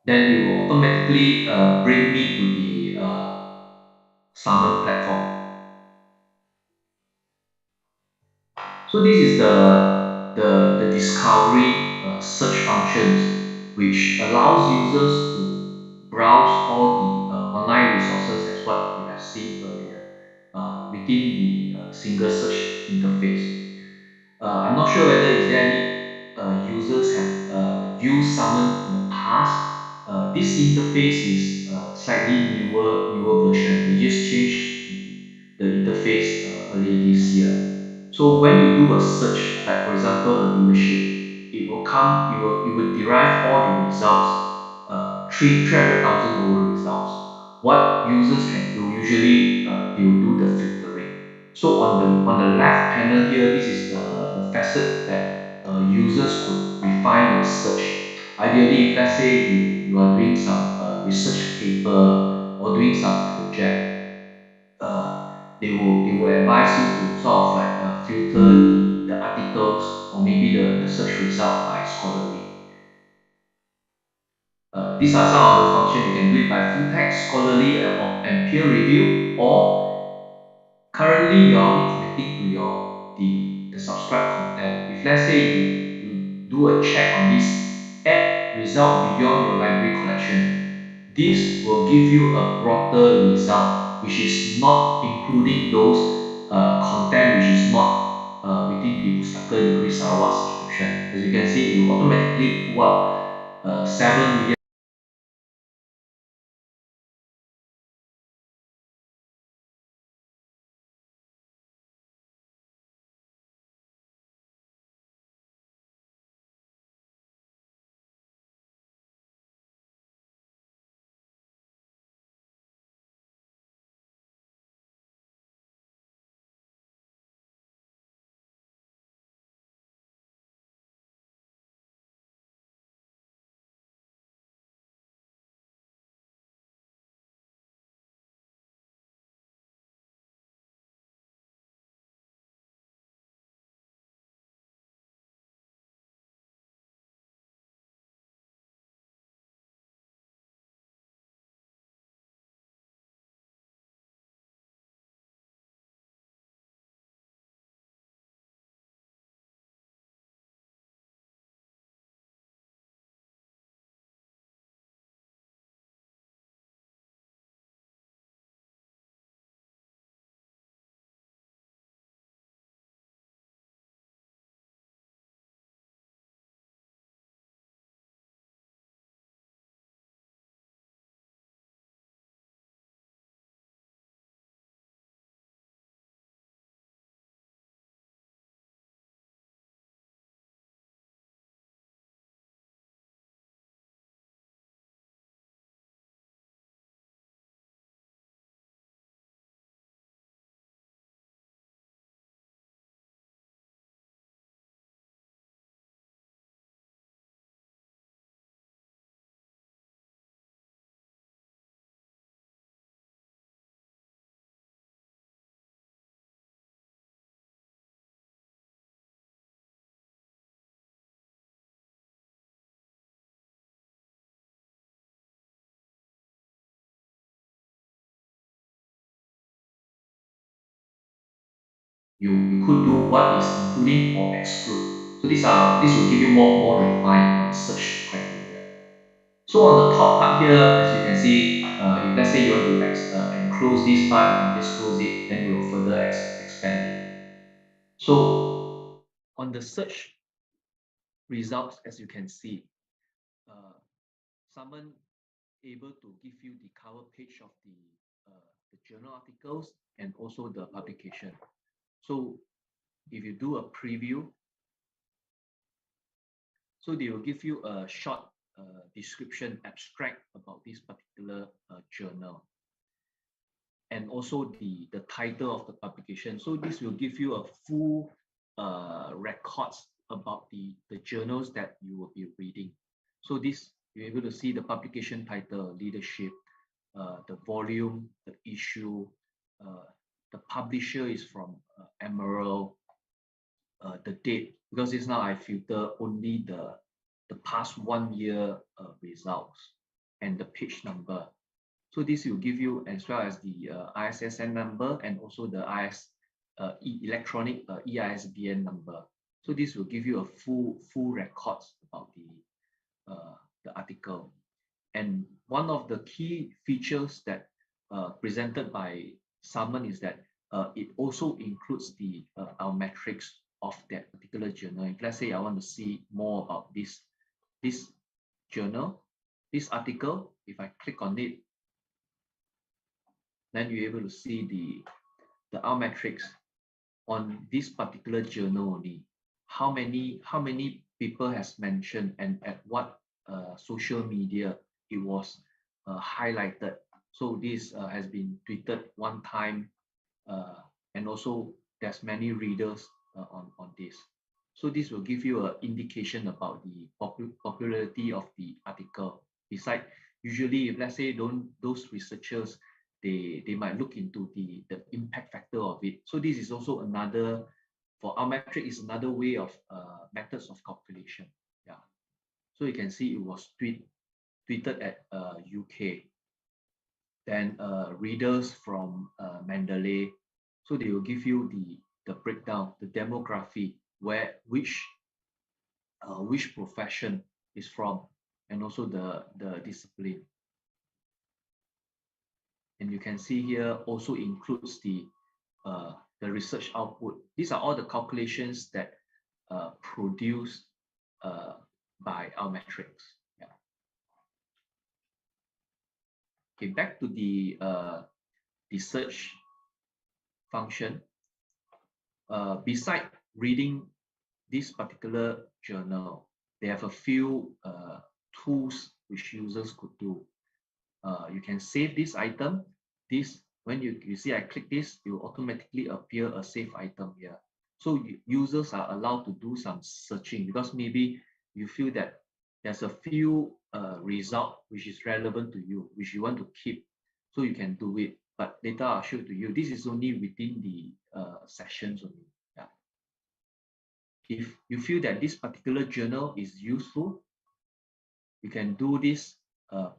then it will automatically bring me to the summon platform. So this is the discovery search functions, which allows users to browse all the online resources as what we have seen earlier within the single search interface. I'm not sure whether is there any users have used Summon in the past. This interface is slightly newer version. They just changed the interface earlier this year. So when you do a search, like for example a dealership, it will derive all the results, 300,000 over results. What users can do usually, they will do the filtering. So on the left panel here, this is the facet that users could refine their search. Ideally, if let's say you are doing some research paper or doing some project, they will advise you to sort of like filter the articles or maybe the search result by scholarly. These are some of the functions you can do it by full text, scholarly, and peer review, or currently you're only connecting to the subscribed content. If let's say you do a check on this add result beyond your library collection, this will give you a broader result which is not including those content which is not within the Pustaka Negeri Sarawak subscription. As you can see, you automatically pull up 7 million. You could do what is including or exclude. So this will give you more refined search criteria. So on the top part here, as you can see, if let's say you want to enclose this part, you can just close it, then we will further expand it. So on the search results, as you can see, uh, someone able to give you the cover page of the journal articles and also the publication. So if you do a preview, so they will give you a short description abstract about this particular journal and also the title of the publication. So this will give you a full records about the journals that you will be reading. So this you're able to see the publication title, leadership, the volume, the issue, uh, the publisher is from Emerald, the date, because this now I filter only the past 1 year results. and the page number. So this will give you, as well as the ISSN number and also the electronic EISBN number. So this will give you a full records about the article. And one of the key features that presented by Summon is that it also includes the our metrics of that particular journal. If let's say I want to see more about this journal, this article, if I click on it, then you're able to see the our metrics on this particular journal only. How many people has mentioned and at what social media it was highlighted. So this has been tweeted one time, and also there's many readers on this. So this will give you an indication about the popularity of the article. Besides, usually if let's say those researchers, they might look into the impact factor of it. So this is also another, for our metric, is another way of methods of calculation. Yeah. So you can see it was tweeted at UK. Then readers from Mandalay. So they will give you the breakdown, the demography, which profession is from, and also the discipline. And you can see here also includes the research output. These are all the calculations that produced by our metrics. Yeah. Okay, back to the search function. Beside reading this particular journal, they have a few tools which users could do. You can save this item. When you see I click this, it will automatically appear a save item here. So users are allowed to do some searching, because maybe you feel that there's a few result which is relevant to you, which you want to keep. So you can do it, but later I'll show it to you. This is only within the sessions only. Yeah. If you feel that this particular journal is useful, you can do this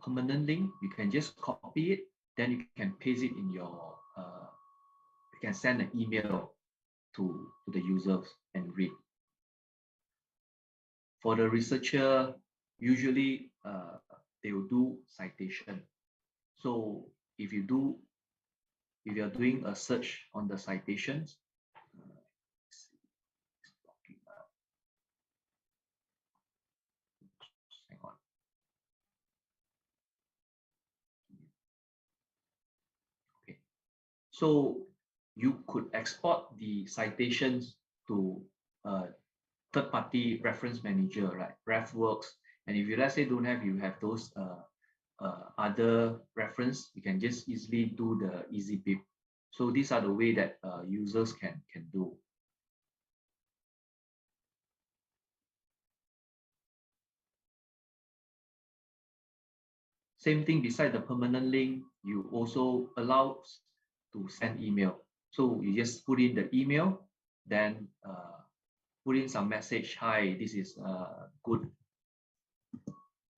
permanent link. You can just copy it, then you can paste it in your, you can send an email to the users and read. For the researcher, usually they will do citation. So if you're doing a search on the citations, hang on. Okay, so you could export the citations to third-party reference manager, like RefWorks. And if you, let's say, don't have, you have those other reference, you can just easily do the EasyBib. So these are the way that users can do. Same thing, beside the permanent link, you also allow to send email. So you just put in the email, then put in some message. Hi, this is good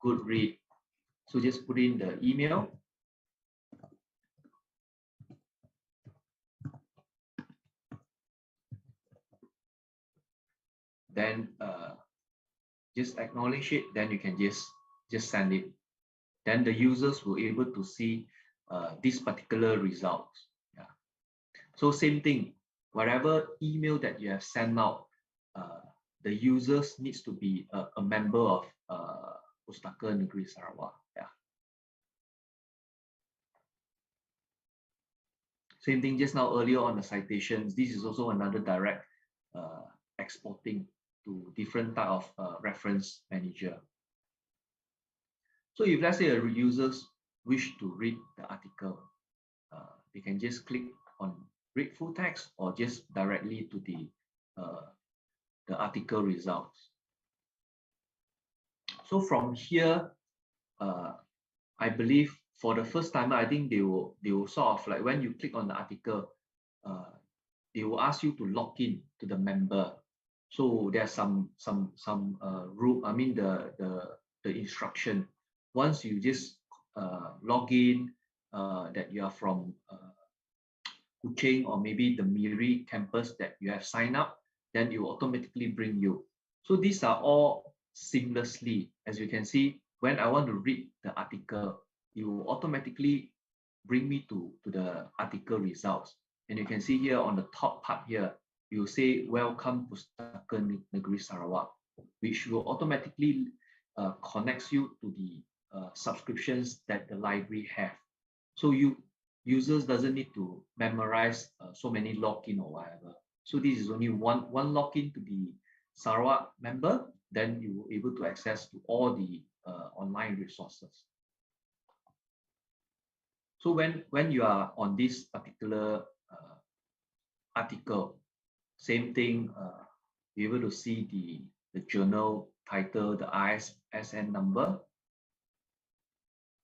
read. So just put in the email. Then just acknowledge it. Then you can just send it. Then the users will be able to see this particular results. Yeah. So same thing. Whatever email that you have sent out, the users needs to be a member of Pustaka Negeri Sarawak. Yeah. Same thing just now earlier on the citations. This is also another direct exporting to different type of reference manager. So if let's say a users wish to read the article, they can just click on read full text or just directly to the article results. So from here, I believe for the first timer, I think they will sort of like, when you click on the article, they will ask you to log in to the member. So there's some rule. I mean the instruction. Once you just login that you are from Kuching or maybe the Miri campus that you have signed up, then it will automatically bring you. So these are all seamlessly. As you can see, when I want to read the article, it will automatically bring me to the article results. And you can see here on the top part here, you say welcome Pustaka Negeri Sarawak, which will automatically connects you to the subscriptions that the library have. So users doesn't need to memorize so many login or whatever. So this is only one login to the Sarawak member, then you will able to access to all the online resources. So when you are on this particular article, same thing, you're able to see the journal title, the ISSN number.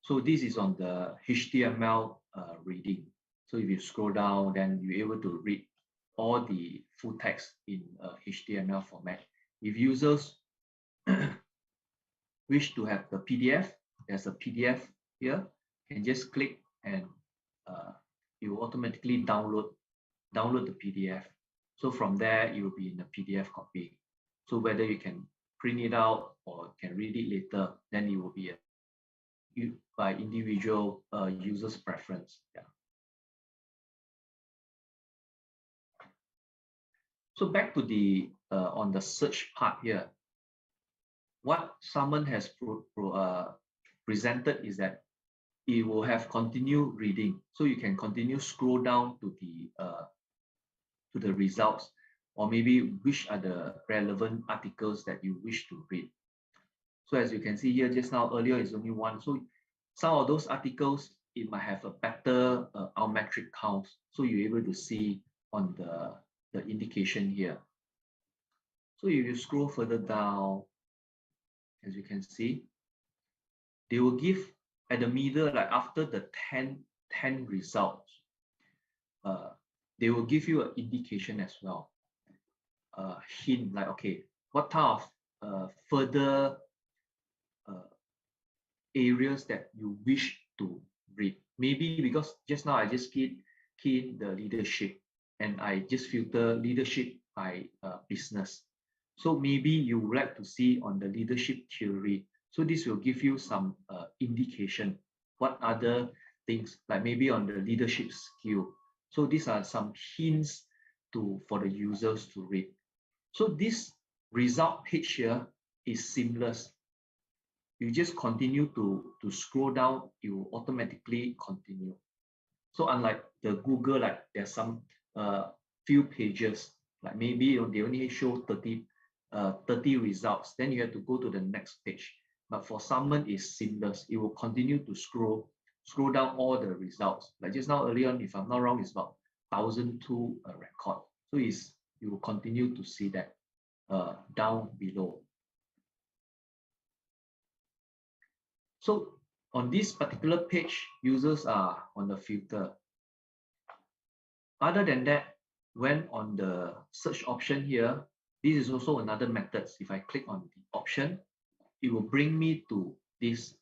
So this is on the HTML reading. So if you scroll down, then you're able to read all the full text in HTML format. If users wish to have the PDF, there's a PDF here. You can just click and it will automatically download the PDF. So from there, it will be in the PDF copy. So whether you can print it out or can read it later, then it will be by individual user's preference. Yeah. So back to the on the search part here, what someone has presented is that it will have continued reading. So you can continue scroll down to the results, or maybe which are the relevant articles that you wish to read. So as you can see here, just now earlier is only one. So some of those articles, it might have a better almetric count. So you're able to see on the indication here. So if you scroll further down, as you can see, they will give at the middle, like after the 10 results, they will give you an indication as well. Hint like, okay, what type of further areas that you wish to read. Maybe because just now I just key in the leadership and I just filter leadership by business. So maybe you would like to see on the leadership theory. So this will give you some indication what other things, like maybe on the leadership skill. So these are some hints for the users to read. So this result page here is seamless. You just continue to scroll down, it will automatically continue. So unlike the Google, like there's some few pages, like maybe they only show 30 results, then you have to go to the next page. But for Summon, it's seamless. It will continue to scroll down all the results. Like just now earlier on, if I'm not wrong, it's about 1,002 record. So you will continue to see that down below. So on this particular page, users are on the filter. Other than that, when on the search option here, this is also another method. If I click on the option, it will bring me to this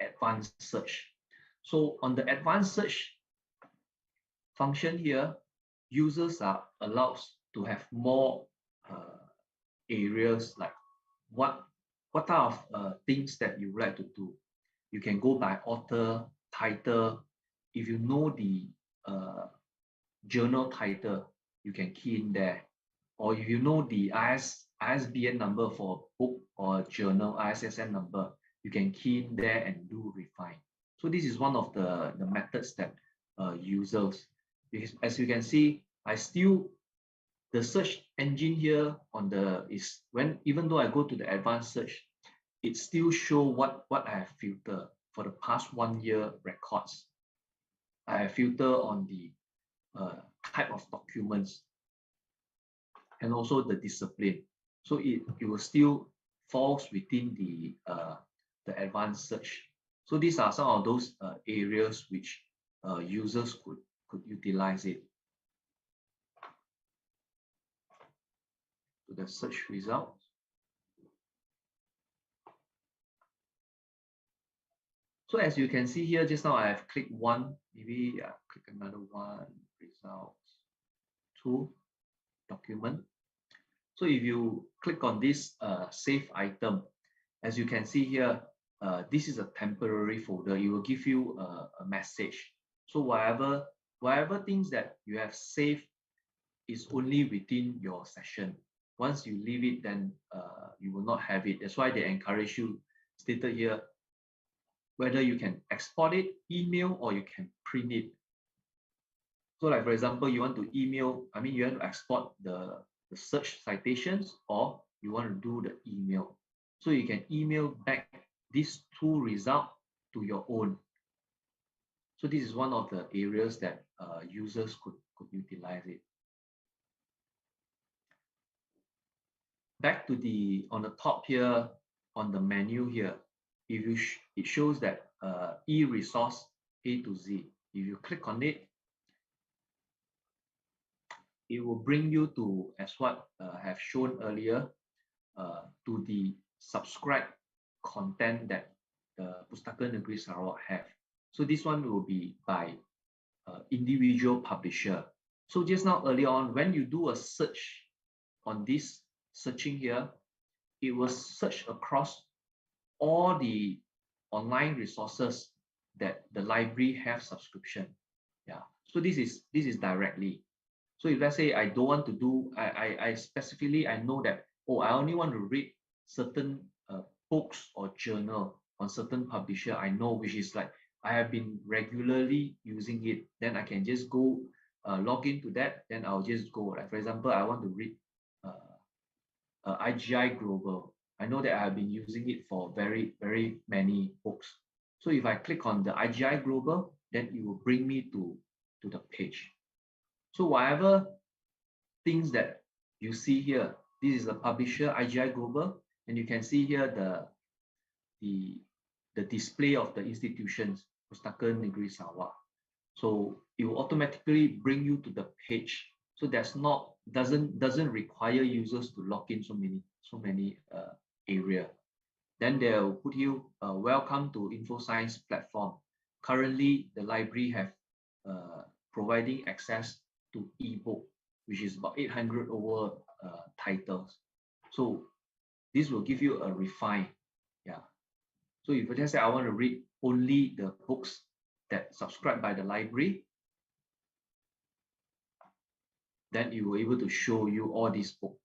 advanced search. So on the advanced search function here, users are allowed to have more areas, like what type of things that you would like to do. You can go by author, title. If you know the journal title, you can key in there. Or if you know the ISBN number for book or journal, ISSN number, you can key in there and do refine. So this is one of the methods that users, as you can see, the search engine here even though I go to the advanced search, it still show what I have filtered for the past 1 year records. I have filtered on the type of documents and also the discipline. So it will still falls within the advanced search. So these are some of those areas which users could utilize it. To the search results. So as you can see here, just now I have clicked one, maybe click another one, results, two, document. So if you click on this save item, as you can see here, this is a temporary folder. It will give you a message. So whatever things that you have saved is only within your session. Once you leave it, then you will not have it. That's why they encourage you, stated here, whether you can export it, email, or you can print it. So like for example, you want to email, you want to export the search citations, or you want to do the email. So you can email back these two results to your own. So this is one of the areas that users could utilize it. Back to on the top here, on the menu here, if you it shows that e-resource A to Z. If you click on it, it will bring you to, as what I have shown earlier, to the subscribe content that the Pustaka Negeri Sarawak have. So this one will be by individual publisher. So just now earlier on, when you do a search on this searching here, it will search across all the online resources that the library have subscription. Yeah. So this is directly. So if let's say I don't want to do, I specifically I know that, oh, I only want to read certain books or journal on certain publisher I know, which is like I have been regularly using it, then I can just go log into that, then I'll just go. Like for example, I want to read IGI Global. I know that I have been using it for very, very many books. So if I click on the IGI Global, then it will bring me to the page. So whatever things that you see here, this is the publisher IGI Global, and you can see here the display of the institutions, Pustaka Negeri Sarawak. So it will automatically bring you to the page. So doesn't require users to log in so many area. Then they'll put you welcome to InfoScience platform. Currently, the library have providing access to ebook, which is about 800 over titles. So this will give you a refine. Yeah. So if let's say I want to read only the books that subscribed by the library, then it will be able to show you all these books.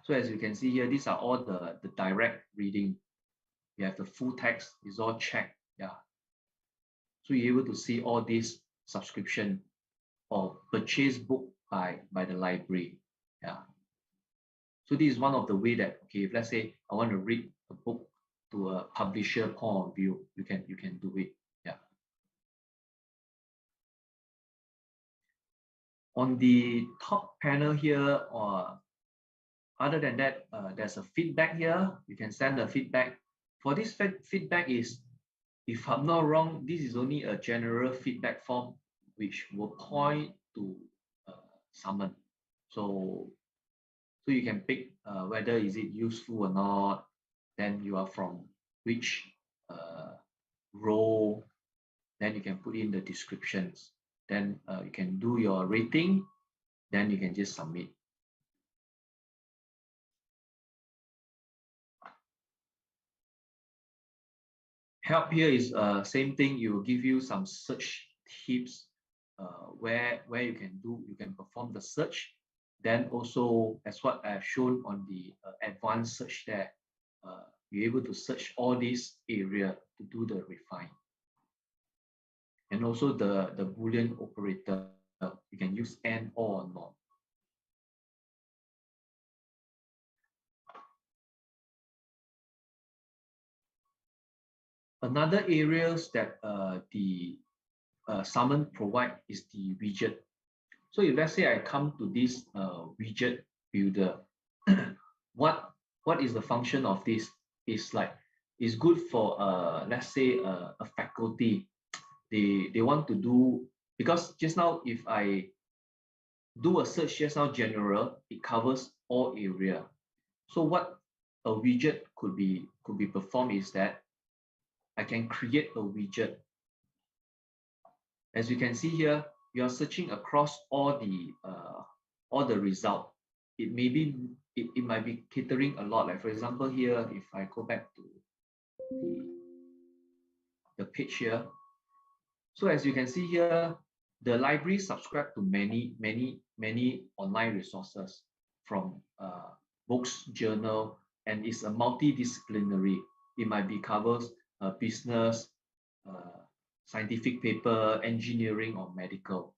So as you can see here, these are all the direct reading. You have the full text, is all checked. Yeah. So you're able to see all these subscription or purchase book by the library. Yeah. So this is one of the way that, okay, if let's say I want to read a book to a publisher point of view, you can do it. Yeah. On the top panel here, or other than that, there's a feedback here. You can send a feedback. For this feedback is, if I'm not wrong, this is only a general feedback form which will point to summon. So you can pick whether is it useful or not. Then you are from which role. Then you can put in the descriptions. Then you can do your rating. Then you can just submit. Help here is same thing. It will give you some search tips where you can perform the search. Then also, as what I have shown on the advanced search there, you're able to search all these area to do the refine. And also the Boolean operator, you can use and or not. Another areas that the summon provide is the widget. So if let's say I come to this widget builder, what is the function of this? It's good for let's say a faculty. They want to do, because just now if I do a search just now general, it covers all area. So what a widget could be performed is that I can create a widget. As you can see here, you are searching across all the result. It might be catering a lot. Like for example here, if I go back to the page here, so as you can see here, the library subscribe to many online resources from books, journal, and it's a multidisciplinary. It might be covers business, scientific paper, engineering, or medical.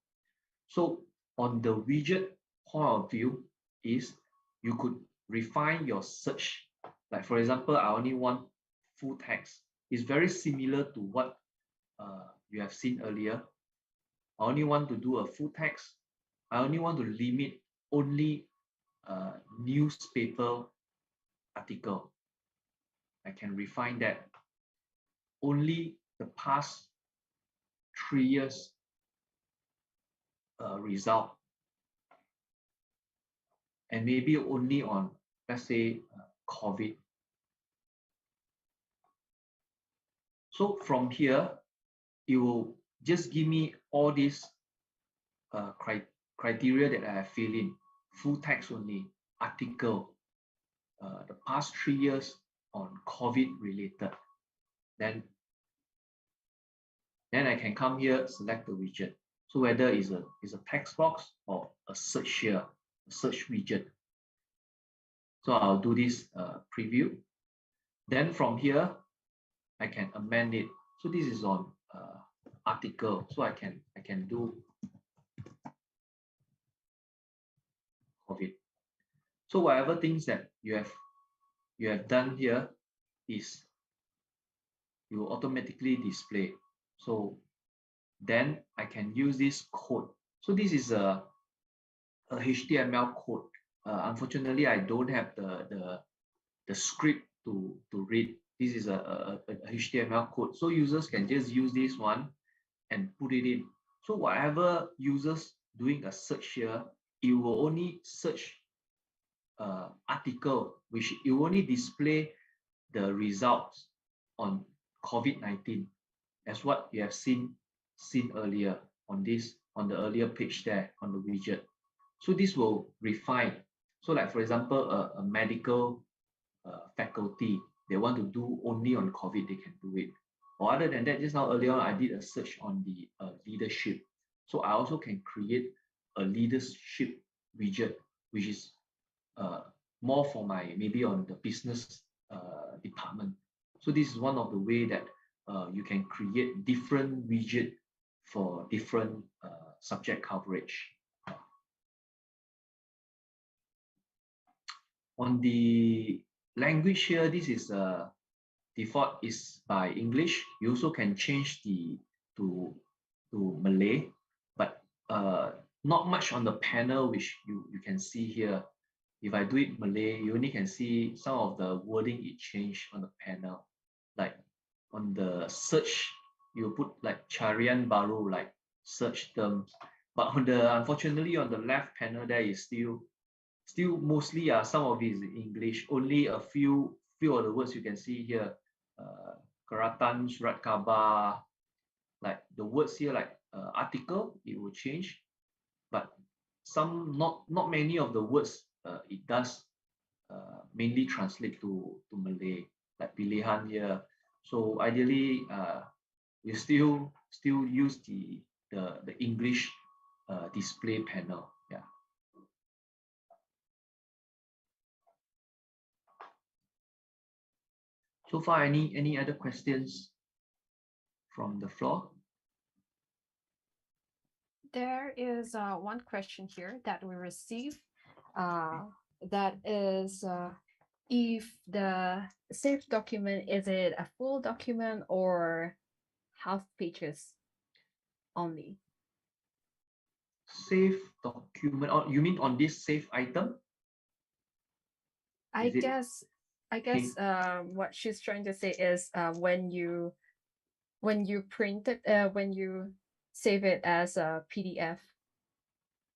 So on the widget point of view is you could refine your search. Like for example, I only want full text. It's very similar to what you have seen earlier. I only want to do a full text. I only want to limit only newspaper article. I can refine that. Only the past 3 years result, and maybe only on, let's say, COVID. So from here, it will just give me all these criteria that I have filled in. Full text only, article, the past 3 years on COVID related. Then I can come here, select the widget. So whether it's a text box or a search here, a search widget. So I'll do this preview. Then from here, I can amend it. So this is on article. So I can do COVID. So whatever things that you have done here is you will automatically display. So then I can use this code. So this is a HTML code. Unfortunately, I don't have the script to read. This is a HTML code. So users can just use this one and put it in. So whatever users doing a search here, it will only search article, which it will only display the results on COVID-19, as what you have seen earlier on the earlier page there on the widget. So this will refine. So like for example, a medical faculty, they want to do only on COVID, they can do it. Or other than that, just now earlier on, I did a search on the leadership. So I also can create a leadership widget, which is more for my, maybe on the business department. So this is one of the way that you can create different widget for different subject coverage. On the language here, this is default is by English. You also can change to Malay, but not much on the panel, which you can see here. If I do it Malay, you only can see some of the wording it changed on the panel. Like on the search, you put like Carian Baru, like search terms. But on unfortunately on the left panel there is still mostly some of it is in English. Only a few of the words you can see here. Keratan, Surat Khabar, like the words here, like article, it will change. But some, not many of the words it does mainly translate to Malay, like pilihan here. So ideally, we still use the English display panel. Yeah. So far, any other questions from the floor? There is one question here that we received. That is, if the saved document, is it a full document or half pages only? Save document, or you mean on this save item? I guess what she's trying to say is when you print it, when you save it as a PDF.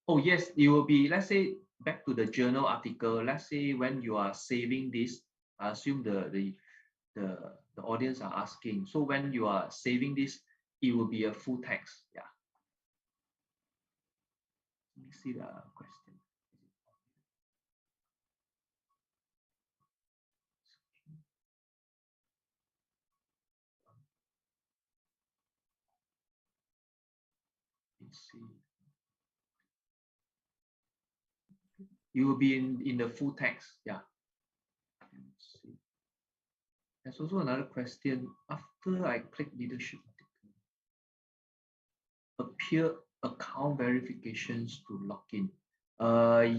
Oh yes, it will be, let's say, back to the journal article. Let's say when you are saving this, I assume the the audience are asking. So when you are saving this, it will be a full text. Yeah. Let me see the question. Let's see. You will be in the full text. Yeah. Let's see. There's also another question. After I click leadership, appear account verifications to log in.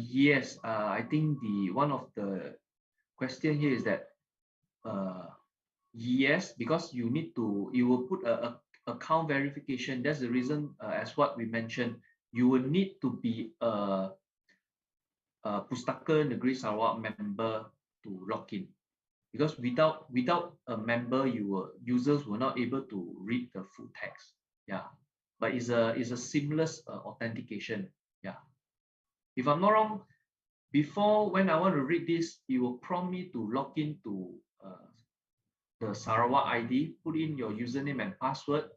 Yes, I think the one of the question here is that yes, because you will put a account verification. That's the reason, as what we mentioned, you will need to be a Pustaka Negeri Sarawak member to log in, because without a member, users were not able to read the full text. Yeah, but it's a seamless authentication. Yeah, if I'm not wrong, before when I want to read this, it will prompt me to log in to the Sarawak ID, put in your username and password.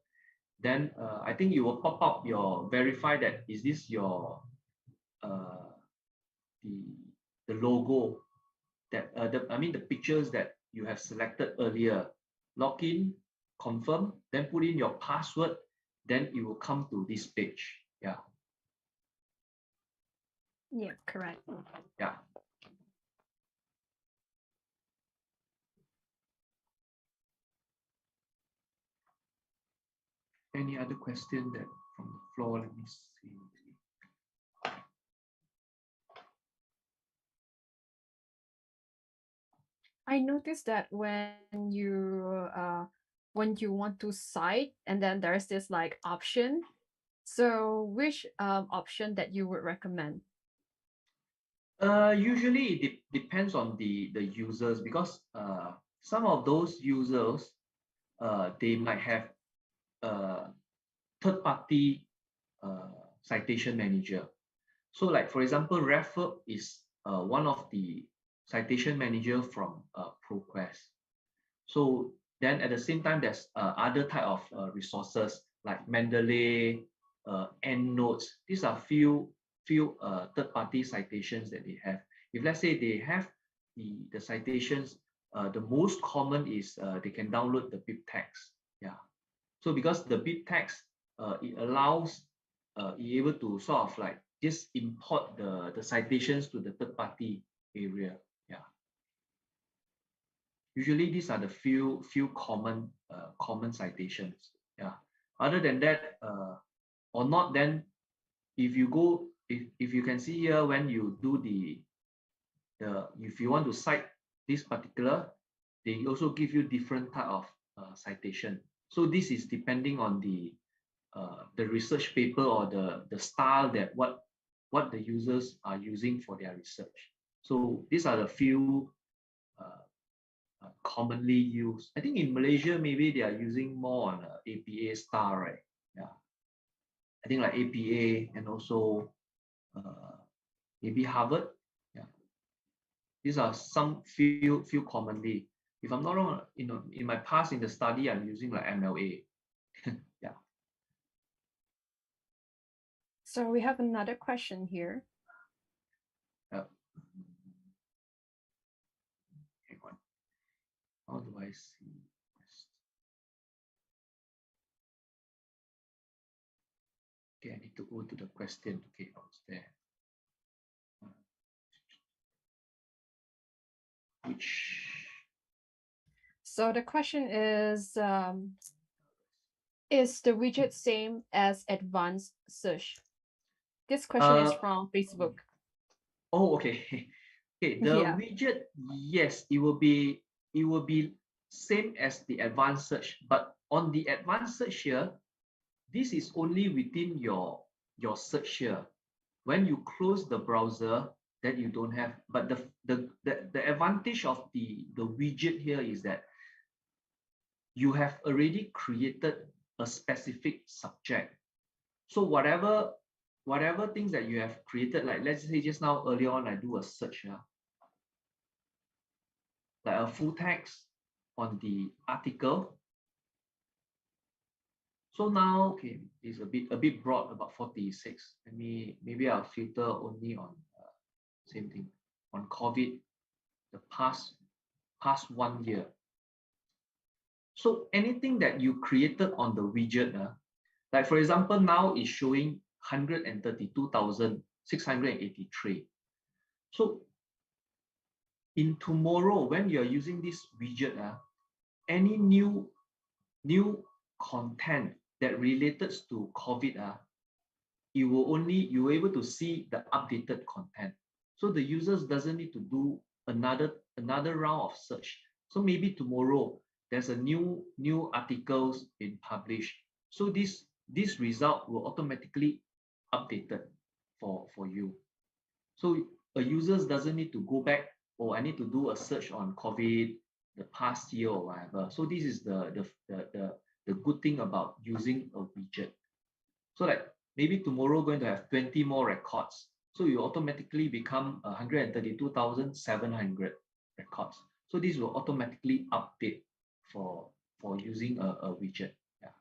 Then I think it will pop up your verify that is this your uh, the the logo that I mean the pictures that you have selected earlier. Log in, confirm, then put in your password, then it will come to this page. Yeah. Yeah, correct. Yeah. Any other question that from the floor? Let me see. I noticed that when you want to cite and then there's this like option. So which option that you would recommend? Usually it depends on the users, because some of those users they might have third-party citation manager. So like for example, Refer is one of the citation manager from ProQuest. So then at the same time, there's other type of resources like Mandalay, Endnotes. These are few third-party citations that they have. If let's say they have the citations, the most common is they can download the BibTeX. Yeah. So because the BibTeX, it allows you able to sort of like just import the citations to the third-party area. Yeah. Usually these are the few common citations. Yeah. Other than that, or not, then if you go, if you can see here, when you do the if you want to cite this particular, they also give you different type of citation. So this is depending on the research paper or the style that what the users are using for their research. So these are the few commonly used. I think in Malaysia, maybe they are using more on APA style, right? Yeah. I think like APA and also maybe Harvard. Yeah. These are some few commonly. If I'm not wrong, in my past in the study, I'm using like MLA. Yeah. So we have another question here. Yeah. Hang on. How do I see? Okay, I need to go to the question. Okay, I was there. Which So the question is the widget same as advanced search? This question is uh from Facebook. oh, okay. Okay, the Yeah. widget, yes, it will be same as the advanced search, but on the advanced search here, this is only within your search here. When you close the browser, that you don't have. But the advantage of the widget here is that you have already created a specific subject. So whatever things that you have created, like let's say just now earlier on, I do a search here, like a full text. on the article. So now, okay, it's a bit broad, about 46. Maybe I'll filter only on same thing on COVID, the past 1 year. So anything that you created on the widget, like for example, now it's showing 132,683. So in tomorrow, when you're using this widget, any new content that related to COVID, you will able to see the updated content. So the users doesn't need to do another round of search. So maybe tomorrow there's a new articles been published. So this result will automatically updated for you. So a user doesn't need to go back, or I need to do a search on COVID the past year or whatever. So this is the good thing about using a widget. So like maybe tomorrow going to have 20 more records. So you automatically become 132,700 records. So this will automatically update for using a widget. Yeah.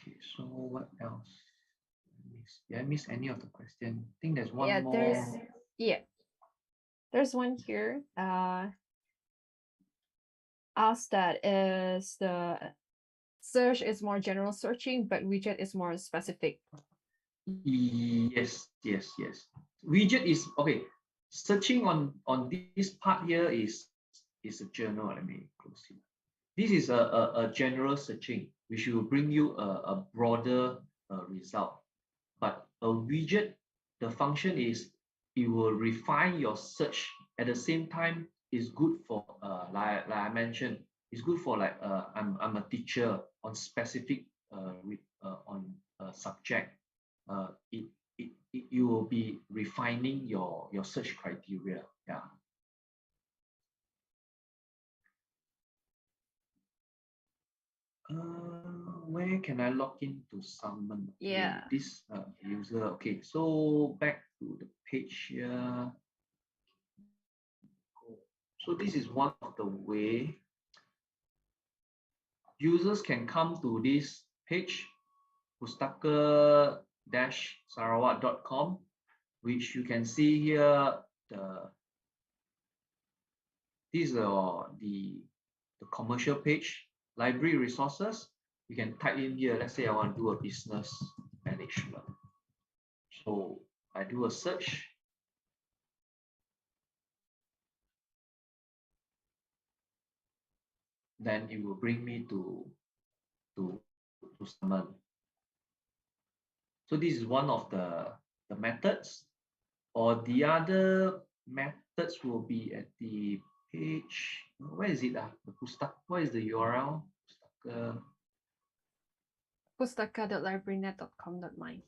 Okay, so what else? Did I miss any of the question? I think there's one more. There's one here. Asked that is the search is more general searching, but widget is more specific. Yes. Widget is okay. Searching on this part here is a journal. Let me close it. This is a general searching, which will bring you a broader result. But a widget, the function is it will refine your search. At the same time, is good for like I mentioned, it's good for like I'm a teacher on specific on a subject. It, you will be refining your search criteria. Yeah. Where can I log in to summon this user? Okay, so back to the page here. So this is one of the way users can come to this page, pustaka-sarawak.com, which you can see here. This is the commercial page, library resources. You can type in here. Let's say I want to do a business management. So I do a search. Then it will bring me to summon. So this is one of the methods, or the other methods will be at the page. Where is it? The Pustaka. What is the URL? Pustaka.librarynet.com.my.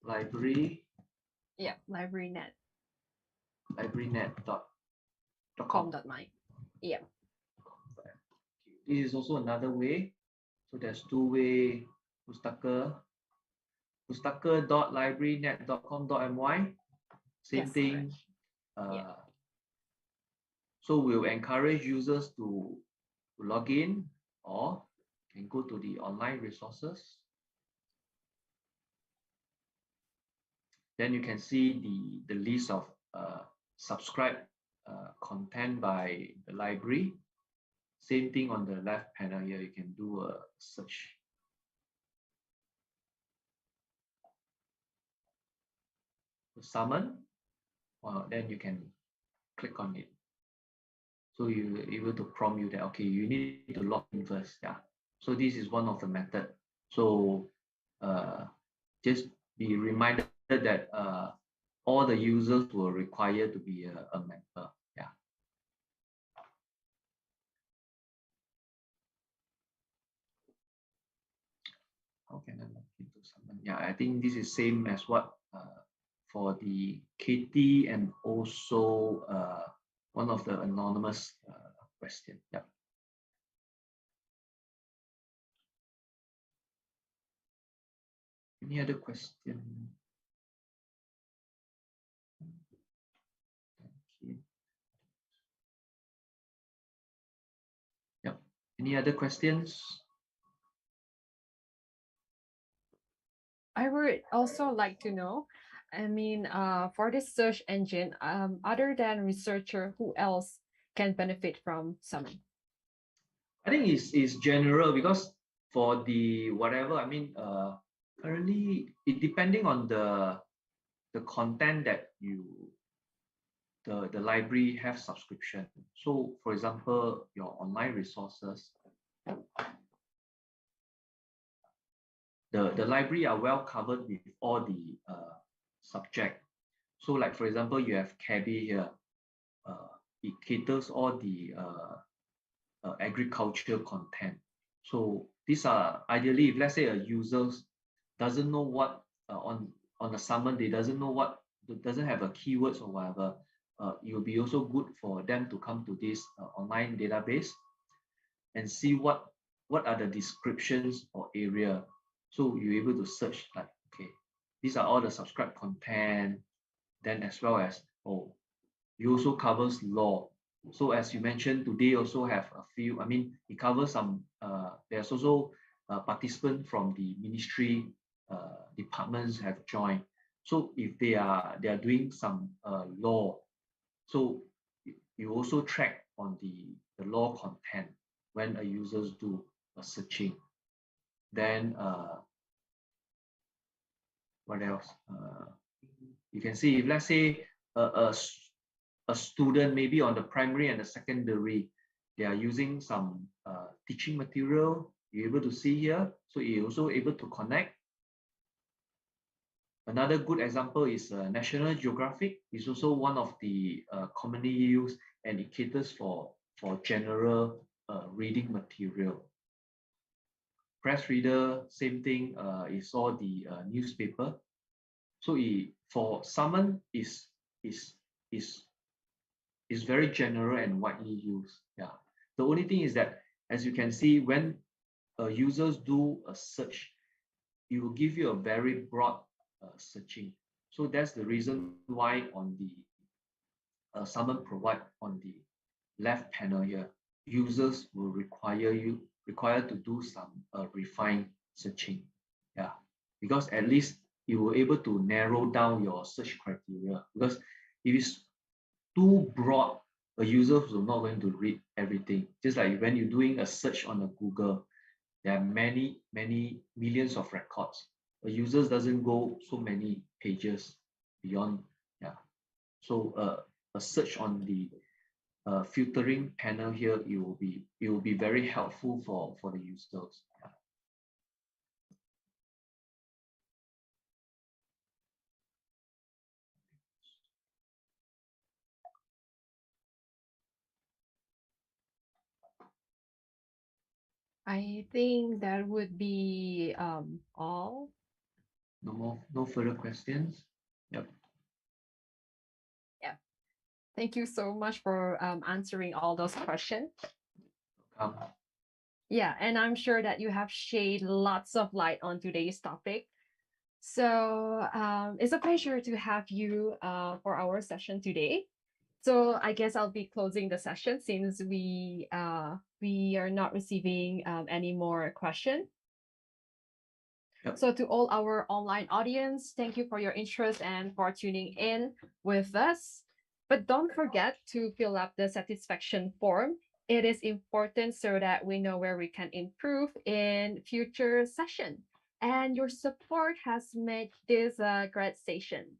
Library. Yeah, librarynet. Librarynet.com.my. Yeah. This is also another way. So there's two way. Pustaka.librarynet.com.my. Same thing. So we'll encourage users to log in, or can go to the online resources. Then you can see the list of subscribed content by the library. Same thing on the left panel here. You can do a search. Summon, then you can click on it. So you're able to prompt you that, okay, you need to log in first. Yeah. So this is one of the method. So just be reminded that all the users will require to be a member. Yeah. How can I log into someone? Yeah, I think this is same as what for the Katie and also one of the anonymous question. Yeah. Any other question? Okay. Yep. Any other questions? I would also like to know, I mean, for this search engine, other than researcher, who else can benefit from Summon? I think it's general because for the whatever, I mean, currently it depending on the content that the library have subscription. So for example, your online resources, the library are well covered with all the subject. So like for example, you have cabby here. It caters all the agricultural content. So these are ideally, if let's say a user doesn't know what on the summon, they doesn't know what doesn't have a keywords or whatever, it will be also good for them to come to this online database and see what are the descriptions or area. So you're able to search like, okay, these are all the subscribed content. Then as well as, oh, it also covers law. So as you mentioned, today also have a few, I mean, it covers some, there's also participants from the ministry departments have joined. So if they are doing some law, so you also track on the law content when a users do a searching. Then what else? You can see if let's say a, a, a student maybe on the primary and the secondary, they are using some teaching material, you're able to see here. So you're also able to connect. Another good example is National Geographic. It's also one of the commonly used, and it caters for general reading material. Press reader, same thing, is all the newspaper. So for summon is is very general and widely used. Yeah. The only thing is that, as you can see, when users do a search, it will give you a very broad searching. So that's the reason why on the summon provide on the left panel here, users will require to do some refined searching. Yeah, because at least you will able to narrow down your search criteria. Because if it's too broad, a user is not going to read everything. Just like when you're doing a search on a Google, there are many millions of records. A user doesn't go so many pages beyond. Yeah. So a search on the filtering panel here, it will be very helpful for the users. Yeah. I think that would be all. No further questions. Yep. Yeah. Thank you so much for answering all those questions. Welcome. Yeah, and I'm sure that you have shed lots of light on today's topic. So it's a pleasure to have you for our session today. So I guess I'll be closing the session since we are not receiving any more questions. Yep. So to all our online audience, thank you for your interest and for tuning in with us. But don't forget to fill up the satisfaction form. It is important so that we know where we can improve in future session. And your support has made this a great session.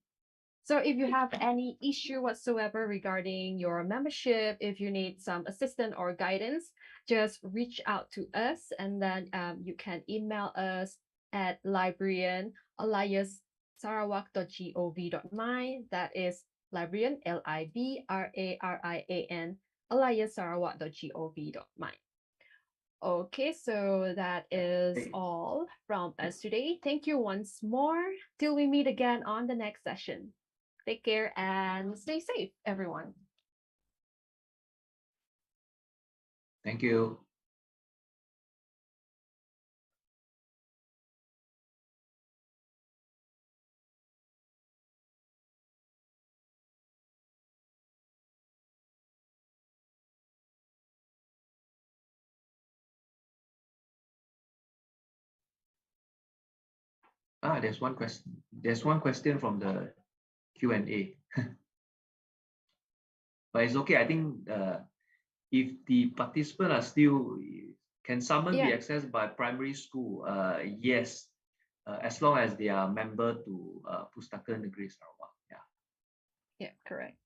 So if you have any issue whatsoever regarding your membership, if you need some assistance or guidance, just reach out to us, and then you can email us at librarian@sarawak.gov.my. That is librarian, LIBRARIAN, sarawak.gov.my. Okay, so that is all from us today. Thank you once more. Till we meet again on the next session. Take care and stay safe, everyone. Thank you. There's one question. There's one question from the Q&A, but it's okay. I think if the participants are still, can summon be Yeah, accessed by primary school? Yes, as long as they are member to Pustaka Negeri Sarawak. Yeah. yeah, correct.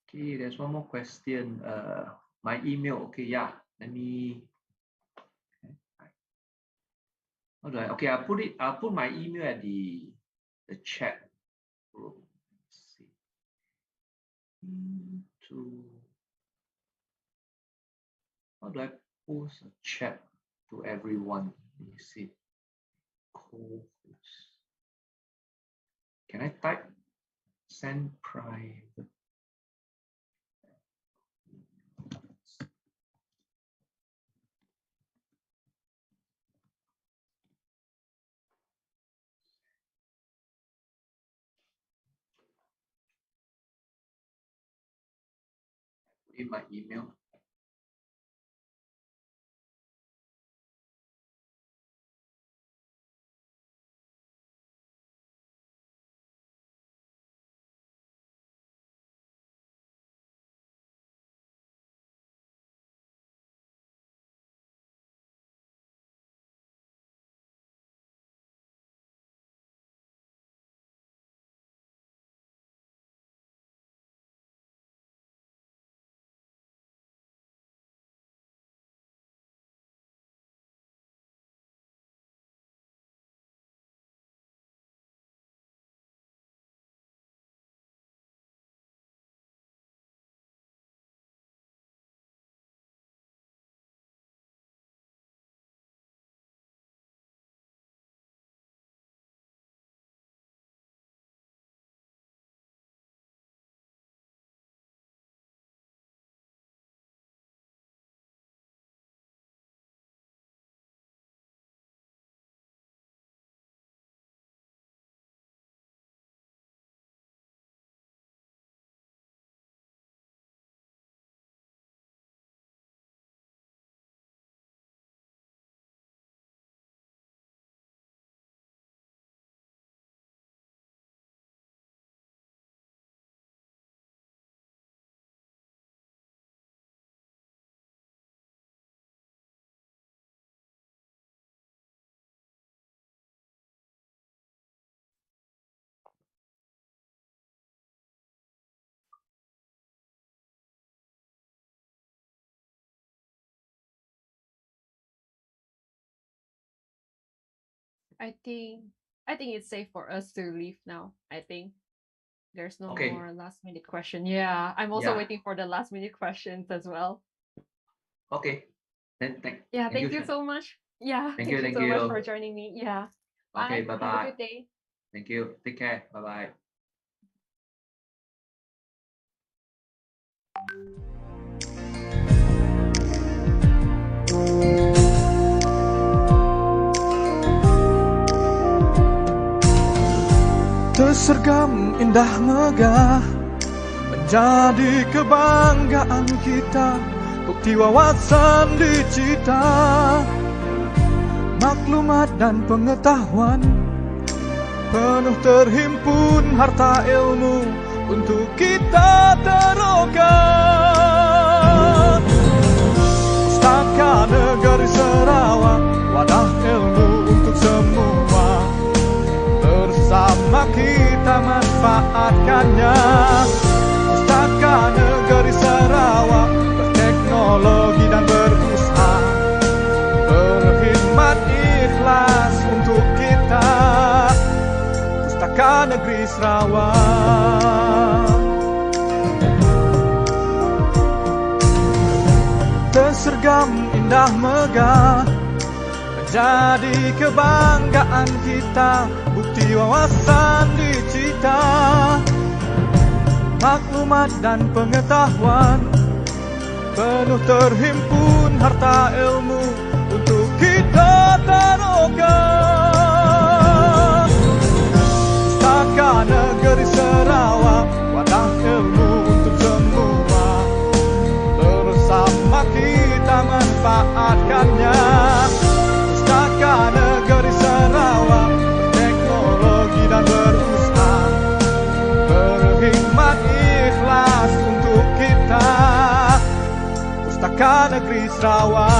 Okay, there's one more question. My email. Okay, yeah. Let me. How do I? Okay, I'll put it. I'll put my email at the chat room. Let's see. To how do I post a chat to everyone? Let me see. Co-host. Can I type send private? In my email. I think I think it's safe for us to leave now. I think there's no Okay. more last minute question. Yeah, I'm also Yeah. waiting for the last minute questions as well. Okay. Then Yeah, thank you, thank you Shan. so much. Yeah, Thank you. thank you Thank so much for you. joining me. Yeah. Okay. Bye. Bye Have a bye. good day. Thank you. Take care. Bye bye. Tersergam indah megah menjadi kebanggaan kita, bukti wawasan dicita, maklumat dan pengetahuan, penuh terhimpun harta ilmu untuk kita terokan. Pustaka Negeri Sarawak, wadah ilmu untuk semua, bersama kita manfaatkannya. Pustaka Negeri Sarawak, berteknologi dan berusaha, berkhidmat ikhlas untuk kita. Pustaka Negeri Sarawak. Tersergam indah megah Jadi kebanggaan kita, bukti wawasan dicita, maklumat dan pengetahuan, penuh terhimpun harta ilmu untuk kita taruhkan. Pustaka Negeri Sarawak, wadah ilmu untuk semua, bersama kita manfaatkannya. Pustaka Negeri Sarawak, teknologi dan berusaha, berhikmat ikhlas untuk kita. Pustaka Negeri Sarawak.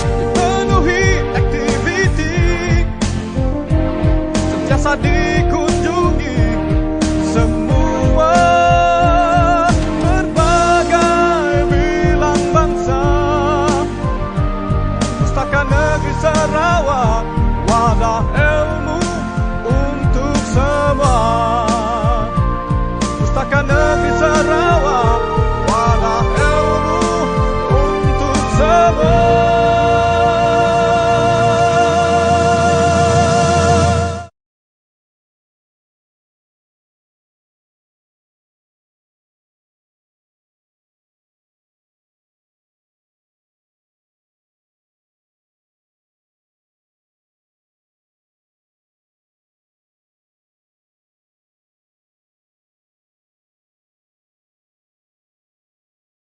Dipenuhi aktiviti, sentiasa diikuti